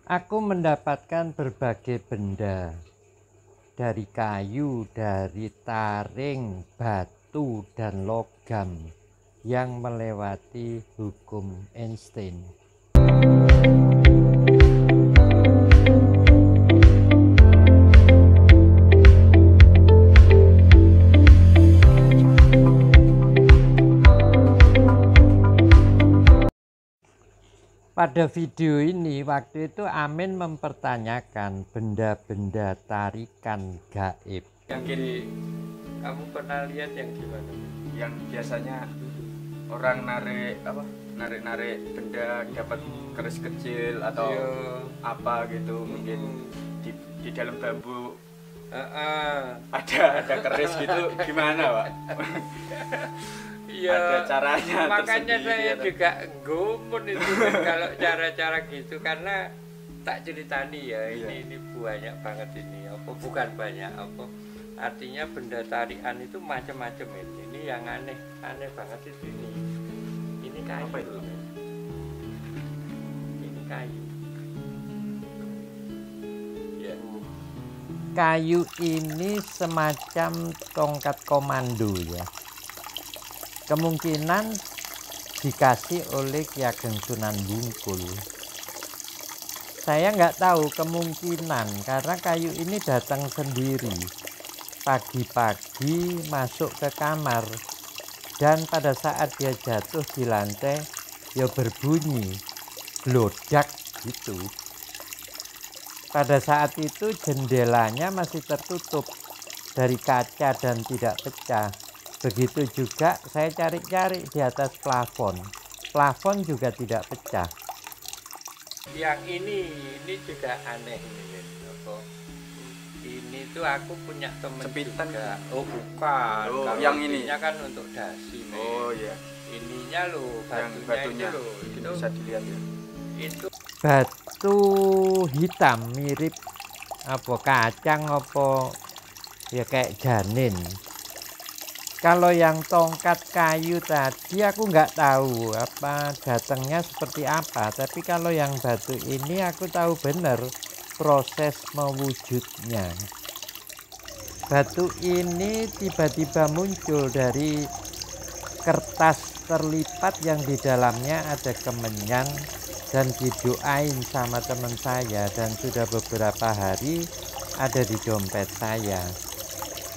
Aku mendapatkan berbagai benda dari kayu, dari taring, batu, dan logam yang melewati hukum Einstein. Pada video ini waktu itu Amin mempertanyakan benda-benda tarikan gaib. Yang kiri, kamu pernah lihat yang gimana? Yang biasanya orang narik benda dapat keris kecil atau apa gitu, mungkin di dalam bambu ada keris gitu, gimana Pak? Iya, ada caranya. makanya saya juga gumun itu kan, kalau cara-cara gitu, karena tak ceritani ya, ini banyak banget ini, apa bukan banyak, apa artinya benda tarikan itu macam-macam ini yang aneh banget itu ini kayu. Apa itu? Ini kayu. Ya. Kayu ini semacam tongkat komando ya. Kemungkinan dikasih oleh Ki Ageng Sunan Bungkul. Saya nggak tahu, kemungkinan karena kayu ini datang sendiri pagi-pagi masuk ke kamar, dan pada saat dia jatuh di lantai ya berbunyi blodak gitu. Pada saat itu jendelanya masih tertutup dari kaca dan tidak pecah. Begitu juga saya cari-cari di atas plafon juga tidak pecah. Yang ini juga aneh ini. Ini tuh aku punya temen Jepitan juga. Oh bukan. Oh, kalau yang ini kan untuk dasi. Oh iya. Ininya loh, batunya itu loh. Itu bisa dilihat ya. Itu batu hitam mirip apa kacang apa ya, kayak janin. Kalau yang tongkat kayu tadi aku nggak tahu apa datangnya seperti apa, tapi kalau yang batu ini aku tahu benar proses mewujudnya. Batu ini tiba-tiba muncul dari kertas terlipat yang di dalamnya ada kemenyan, dan didoain sama teman saya, dan sudah beberapa hari ada di dompet saya.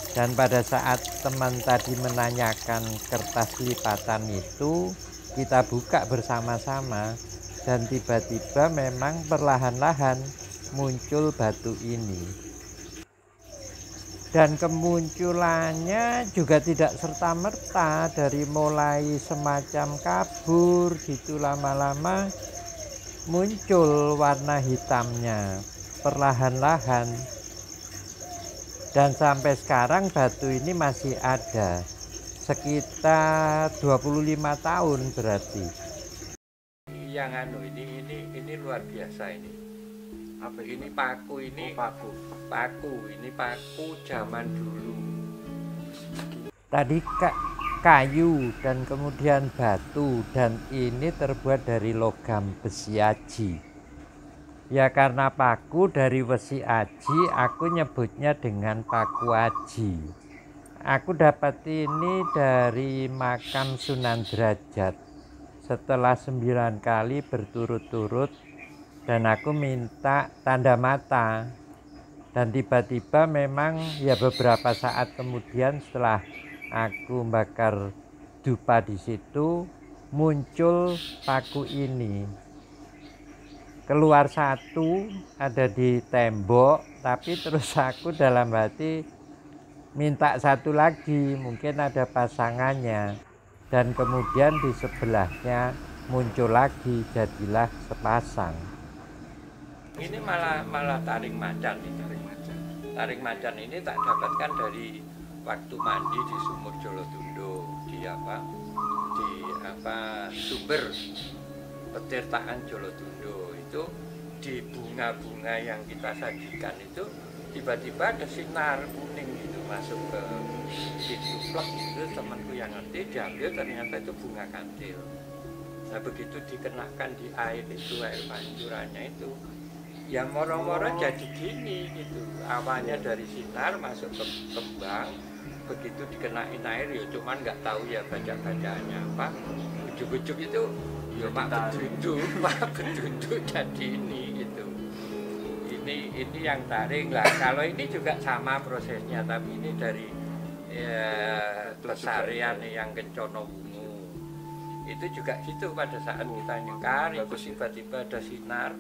Dan pada saat teman tadi menanyakan kertas lipatan itu, kita buka bersama-sama, dan tiba-tiba memang perlahan-lahan muncul batu ini. Dan kemunculannya juga tidak serta-merta, dari mulai semacam kabur gitu, lama-lama muncul warna hitamnya perlahan-lahan. Dan sampai sekarang batu ini masih ada, sekitar 25 tahun berarti. yang ini luar biasa ini. Apa ini paku ini? Oh, paku ini paku zaman dulu. Tadi kayu dan kemudian batu, dan ini terbuat dari logam besi aji. Ya karena paku dari besi aji, aku nyebutnya dengan paku aji. Aku dapat ini dari makam Sunan Derajat setelah 9 kali berturut-turut, dan aku minta tanda mata. Dan tiba-tiba memang ya beberapa saat kemudian setelah aku bakar dupa di situ, muncul paku ini. Keluar satu ada di tembok, tapi terus aku dalam hati minta satu lagi, mungkin ada pasangannya. Dan kemudian di sebelahnya muncul lagi, jadilah sepasang. Ini malah taring macan ini. Taring macan ini tak dapatkan dari waktu mandi di Sumur Jolotundo, di sumber petirtaan Jolotundo. Itu di bunga-bunga yang kita sajikan itu tiba-tiba ada sinar kuning gitu masuk ke pintu plek itu. Temanku yang ngerti diambil, ternyata itu bunga kantil. Nah begitu dikenakan di air itu, air pancurannya itu ya moro-moro jadi gini gitu. Awalnya dari sinar masuk ke kembang, begitu dikenain air ya cuman nggak tahu ya baca-bacaannya apa. Ujuk-ujuk itu ya mak bedunduk jadi ini gitu. Ini yang taring lah. Kalau ini juga sama prosesnya, tapi ini dari pelestarian yang Kencono Wungu. Itu juga gitu, pada saat kita nyekar itu tiba-tiba ada sinar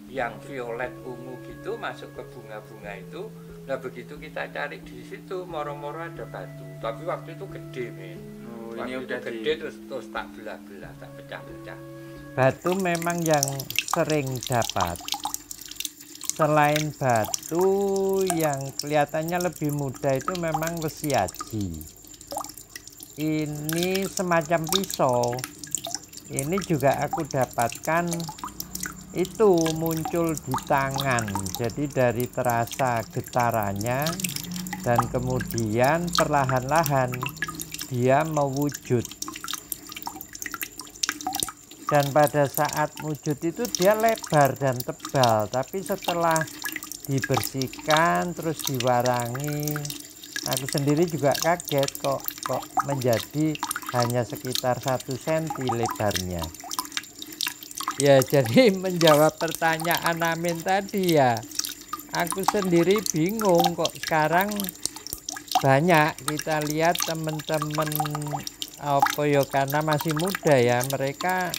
yang violet ungu gitu masuk ke bunga-bunga itu. Nah begitu kita cari di situ moro-moro ada batu, tapi waktu itu gede men. Ini udah gede terus tak belah-belah, tak pecah-pecah. Batu memang yang sering dapat. Selain batu yang kelihatannya lebih muda itu memang wesi aji. Ini semacam pisau. Ini juga aku dapatkan itu muncul di tangan. Jadi dari terasa getarannya dan kemudian perlahan-lahan dia mewujud. Dan pada saat wujud itu dia lebar dan tebal, tapi setelah dibersihkan terus diwarangi, aku sendiri juga kaget kok menjadi hanya sekitar 1 cm lebarnya. Ya, jadi menjawab pertanyaan Amin tadi ya, aku sendiri bingung kok sekarang banyak kita lihat teman-teman apa ya, karena masih muda ya, mereka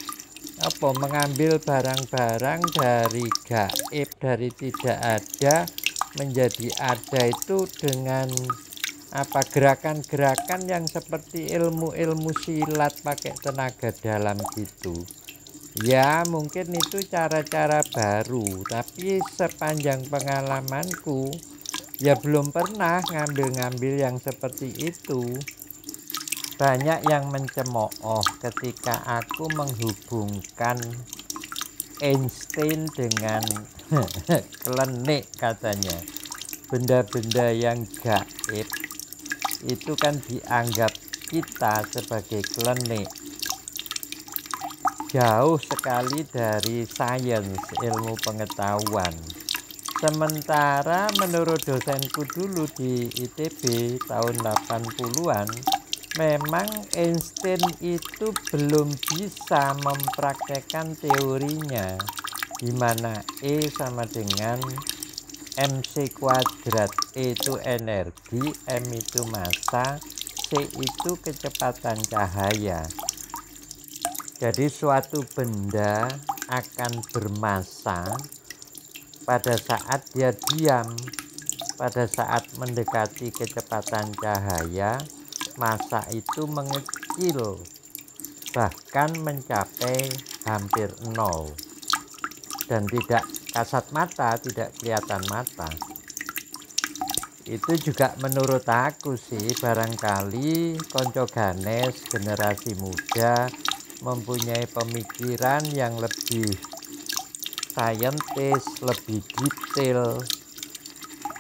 mengambil barang-barang dari gaib, dari tidak ada menjadi ada itu dengan gerakan-gerakan yang seperti ilmu-ilmu silat pakai tenaga dalam gitu. Ya mungkin itu cara-cara baru, tapi sepanjang pengalamanku ya belum pernah ngambil-ngambil yang seperti itu. Banyak yang mencemooh ketika aku menghubungkan Einstein dengan klenik katanya. Benda-benda yang gaib itu kan dianggap kita sebagai klenik. Jauh sekali dari sains, ilmu pengetahuan. Sementara menurut dosenku dulu di ITB tahun 80-an, memang Einstein itu belum bisa mempraktekkan teorinya, di mana E sama dengan mc². E itu energi, M itu massa, C itu kecepatan cahaya. Jadi suatu benda akan bermassa pada saat dia diam. Pada saat mendekati kecepatan cahaya, massa itu mengecil, bahkan mencapai hampir 0 dan tidak kasat mata, tidak kelihatan mata. Itu juga menurut aku sih, barangkali konco Ganes generasi muda mempunyai pemikiran yang lebih saintis, lebih detail,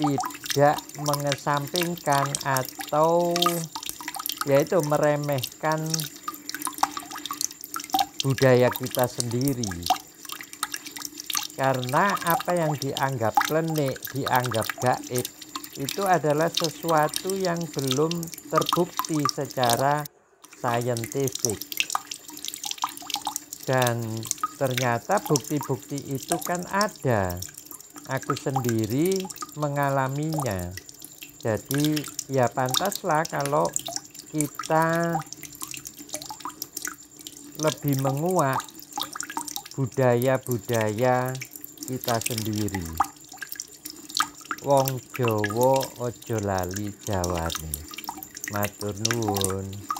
tidak mengesampingkan atau yaitu meremehkan budaya kita sendiri. Karena apa yang dianggap klenik, dianggap gaib, itu adalah sesuatu yang belum terbukti secara saintifik. Dan ternyata bukti-bukti itu kan ada. Aku sendiri mengalaminya. Jadi ya pantaslah kalau kita lebih menguak budaya-budaya kita sendiri. Wong Jawa ojo lali Jawane. Matur nuwun.